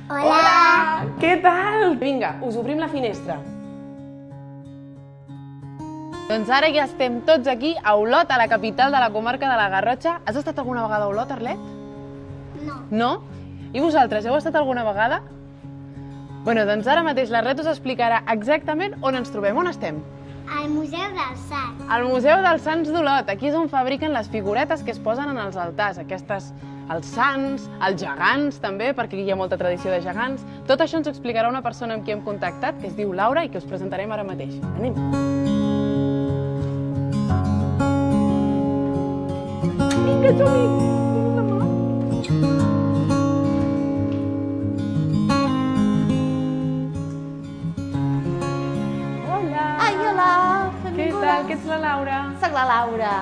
Hola! Què tal? Vinga, us obrim la finestra. Doncs ara ja estem tots aquí a Olot, a la capital de la comarca de la Garrotxa. Has estat alguna vegada a Olot, Arlet? No. No? I vosaltres, heu estat alguna vegada? Bueno, doncs ara mateix l'Arlet us explicarà exactament on ens trobem, on estem. Al Museu dels Sants. Al Museu dels Sants d'Olot. Aquí és on fabriquen les figuretes que es posen en els altars. Aquestes, els sants, els gegants també, perquè aquí hi ha molta tradició de gegants. Tot això ens ho explicarà una persona amb qui hem contactat, que es diu Laura i que us presentarem ara mateix. Anem! Vinga, som-hi! Ai, hola! Què tal? Que ets la Laura? Soc la Laura.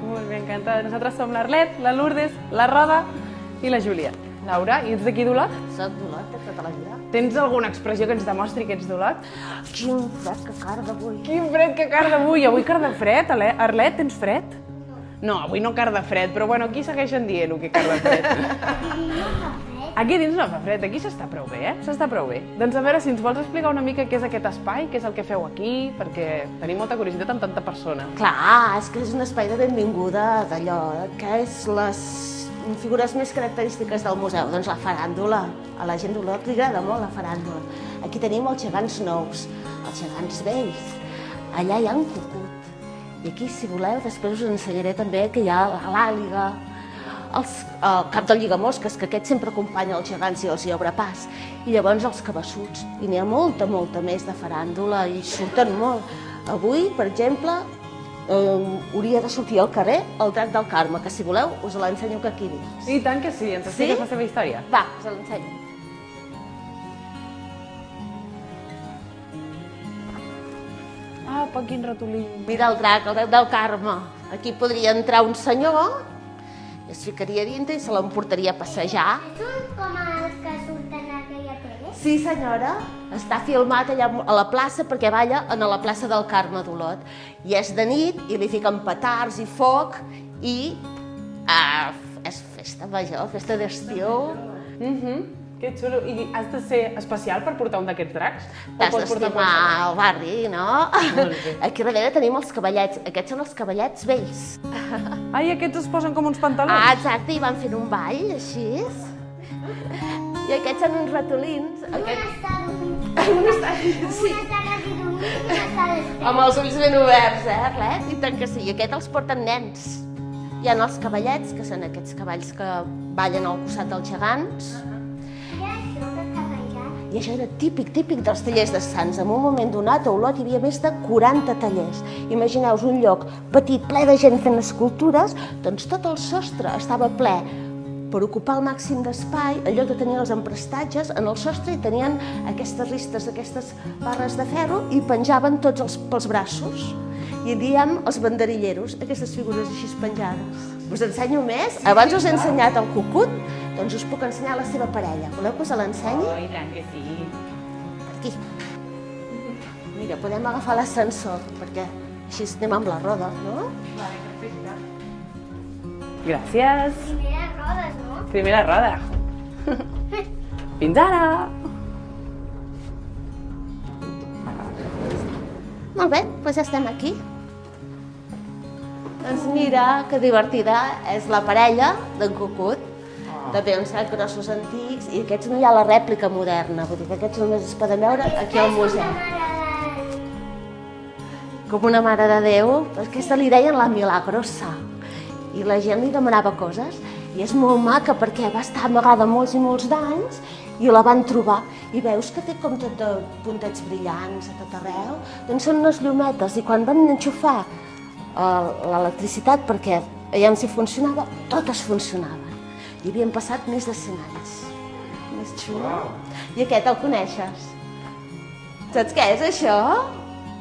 Molt bé, encantada. Nosaltres som l'Arlet, la Lourdes, la Roda i la Júlia. Laura, i ets d'aquí d'Olot? Soc d'Olot de tota la vida. Tens alguna expressió que ens demostri que ets d'Olot? Quin fred que carda avui. Quin fred que carda avui! Avui carda fred, Arlet, tens fred? No, avui no carda fred, però bueno, aquí segueixen dient-ho que carda fred. Aquí dins no fa fred, aquí s'està prou bé, S'està prou bé. Doncs a veure si ens vols explicar una mica què és aquest espai, què és el que feu aquí, perquè tenim molta curiositat amb tanta persona. Clar, és que és un espai de benvinguda d'allò, que és les figures més característiques del museu, doncs la faràndula. A la gent d'Olot li agrada molt la faràndula. Aquí tenim els gegants nous, els gegants vells. Allà hi ha un cucut. I aquí, si voleu, després us ensenyaré també que hi ha l'àliga, el cap del lligamosques, que aquest sempre acompanya els gegants i els hi obre pas, i llavors els cabassuts. I n'hi ha molta més de faràndula i surten molt. Avui, per exemple, hauria de sortir al carrer el drac del Carme, que si voleu us l'ensenyo que aquí dins. I tant que sí, ens expliques la seva història. Va, us l'ensenyo. Apa, quin ratolí. Mira el drac del Carme. Aquí podria entrar un senyor, i es ficaria dintre i se l'emportaria a passejar. Són com els que surten a aquella tele? Sí, senyora. Està filmat allà a la plaça perquè balla a la plaça del Carme d'Olot. I és de nit i li fiquen petards i foc i és festa major, festa d'estiu. Que xulo. I has de ser especial per portar un d'aquests dracs? T'has d'estimar el barri, no? Molt bé. Aquí darrere tenim els cavallets. Aquests són els cavallets vells. Ai, aquests es posen com uns pantalons. Ah, exacte, i van fent un ball, així. I aquests són uns ratolins. Un està dormint. Un està... Sí. Un està quasi dormint i un està despert. Amb els ulls ben oberts, Arlet? I tant que sí. I aquest els porten nens. Hi ha els cavallets, que són aquests cavalls que ballen al costat dels gegants. I això que està penjat? I això era típic dels tallers de Sants. En un moment donat a Olot hi havia més de 40 tallers. Imagineu-vos un lloc petit, ple de gent fent escultures, doncs tot el sostre estava ple. Per ocupar el màxim d'espai, en lloc de tenir els emprestatges, en el sostre hi tenien aquestes ristes, aquestes barres de ferro i penjaven tots pels braços. I en diem els banderilleros, aquestes figures així penjades. Us ensenyo més? Abans us he ensenyat el cucut, doncs us puc ensenyar la seva parella. Voleu que us l'ensenyi? Oh, i tant que sí. Aquí. Mira, podem agafar l'ascensor, perquè així anem amb la roda, no? Vale, perfecte. Gràcies. Primeres rodes, no? Primera roda. Fins ara. Molt bé, doncs ja estem aquí. Doncs mira, que divertida és la parella d'en Cucut. També uns sacs grossos antics, i aquests no hi ha la rèplica moderna, vull dir que aquests només es poden veure aquí al museu. Com una mare de Déu, aquesta li deien la Milagrosa. I la gent li demanava coses, i és molt maca perquè va estar amagada molts i molts d'anys i la van trobar. I veus que té com tot de puntets brillants a tot arreu? Doncs són unes llumetes, i quan van enxufar l'electricitat perquè veiem si funcionava, totes funcionaven. I havien passat més de 100 anys. Més xulo. I aquest el coneixes? Saps què és això?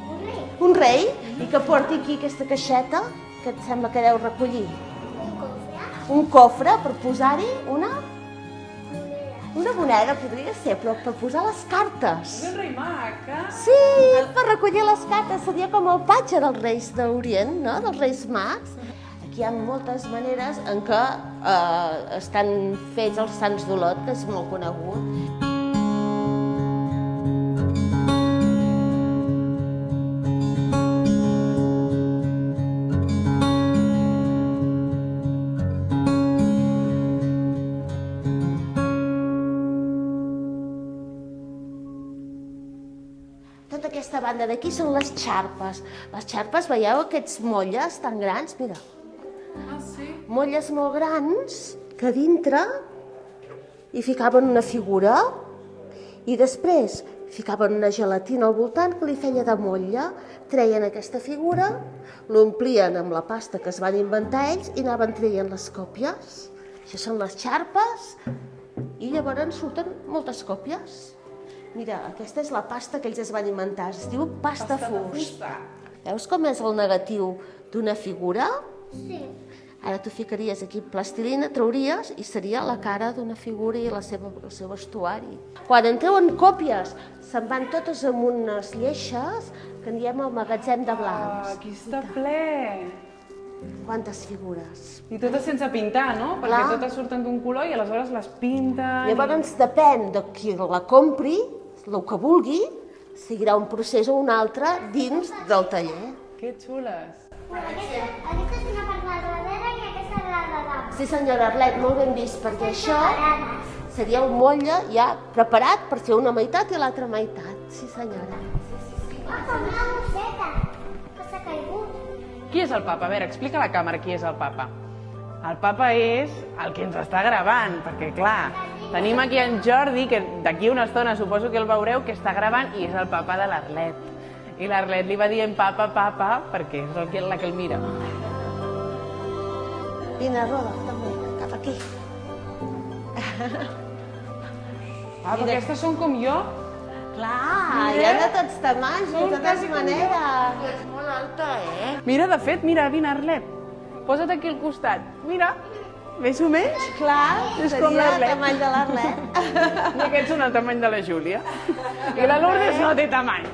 Un rei. Un rei, i que porti aquí aquesta caixeta que et sembla que deu recollir. Un cofre. Un cofre per posar-hi una Moneda. moneda, podria ser, però per posar les cartes. És un rei mag, eh? Sí, per recollir les cartes. Seria com el patge dels reis d'Orient, no? Dels reis mags. Aquí hi ha moltes maneres en què estan fets els sants d'Olot, que és molt conegut. aquesta banda d'aquí són les xarpes. Les xarpes, veieu aquests molles tan grans? Mira, Ah, sí? molles molt grans que dintre hi ficaven una figura i després ficaven una gelatina al voltant que li feia de motlle. Treien aquesta figura, l'omplien amb la pasta que es van inventar ells i anaven traient les còpies. Això són les xarpes i llavors surten moltes còpies. Mira, aquesta és la pasta que ells es van inventar, es diu pasta fust. Veus com és el negatiu d'una figura? Sí. Ara tu ficaries aquí plastilina, trauries i seria la cara d'una figura i el seu vestuari. Quan en treuen còpies, se'n van totes amb unes lleixes que en diem el magatzem de blancs. Aquí està ple. Quantes figures. I totes sense pintar, no? Perquè Clar. totes surten d'un color i aleshores les pinten. Llavors depèn de qui la compri, el que vulgui, seguirà un procés o un altre dins del taller. Que xules. Aquesta és una part de darrere i aquesta és la de dalt. Sí, senyora Arlet, molt ben vist, perquè això Separades. seria un motlle ja preparat per fer una meitat i l'altra meitat. Sí, senyora. Ah, com una mosseta, que s'ha caigut. Qui és el papa? A veure, explica a la càmera qui és el papa. El papa és el que ens està gravant, perquè clar, tenim aquí en Jordi, que d'aquí una estona suposo que el veureu, que està gravant i és el papa de l'Arlet. I l'Arlet li va dient papa, papa, perquè és la que el mira. Vine, roda, també, cap aquí. Ah, però aquestes són com jo. Clar, hi ha de tots tamanys, de totes maneres. És molt alta, eh? Mira, de fet, mira, vine, Arlet. Posa't aquí al costat. Mira, més o menys. Clar, És com seria el l'Arlet. tamany de l'Arlet. I aquests són el tamany de la Júlia. I la Lourdes no té tamany.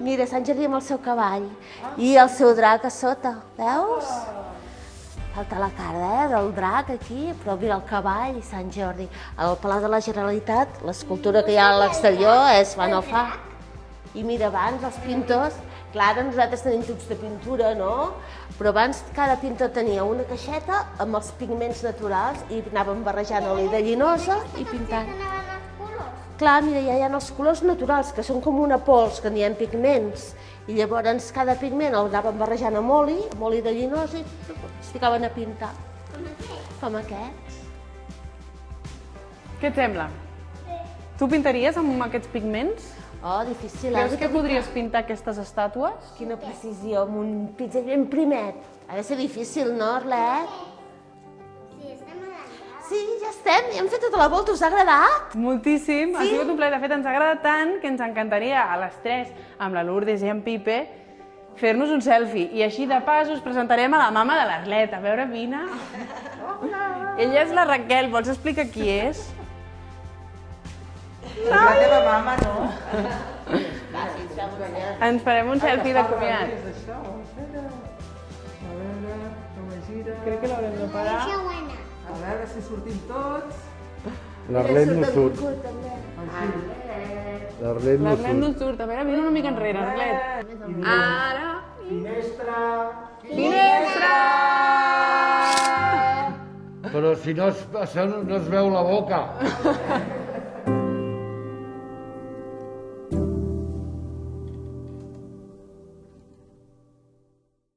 Mira, Sant Jordi amb el seu cavall i el seu drac a sota, veus? Falta la cara, del drac aquí, però mira el cavall i Sant Jordi. Al Palau de la Generalitat, l'escultura que hi ha a l'exterior és Van Alfà. I mira, abans els pintors, clar, ara nosaltres tenim tubs de pintura, no? Però abans cada pintor tenia una caixeta amb els pigments naturals i anaven barrejant oli de llinosa i pintant. Anaven els colors. Clar, mira, ja hi ha els colors naturals, que són com una pols, que n'hi ha pigments. I llavors cada pigment el anaven barrejant amb oli de llinosa i es ficaven a pintar. Com aquests. Què et sembla? Tu pintaries amb aquests pigments? Oh, difícil, Creus que podries pintar aquestes estàtues? Quina precisió, amb un pinzell ben primet. Ha de ser difícil, no, Arlet? Sí, estem a l'entrada. Sí, ja estem, ja hem fet tota la volta, us ha agradat? Moltíssim, ha sigut un plaer. De fet, ens ha agradat tant que ens encantaria a les 3, amb la Lourdes i en Pipe, fer-nos un selfie. I així, de pas, us presentarem a la mama de l'Arlet. A veure, vine. Ella és la Raquel, vols explicar qui és? La teva mama, no? Ens farem un selfie de comiat. Això, espera. A veure, com es gira. Crec que l'haurem de parar. Deixa buena. A veure si sortim tots. L'Arlet no surt. Així. L'Arlet no L'Arlet no surt. surt. A veure, vine una mica enrere, Arlet. Ara. Finestra. Finestra! Però si no es veu la boca.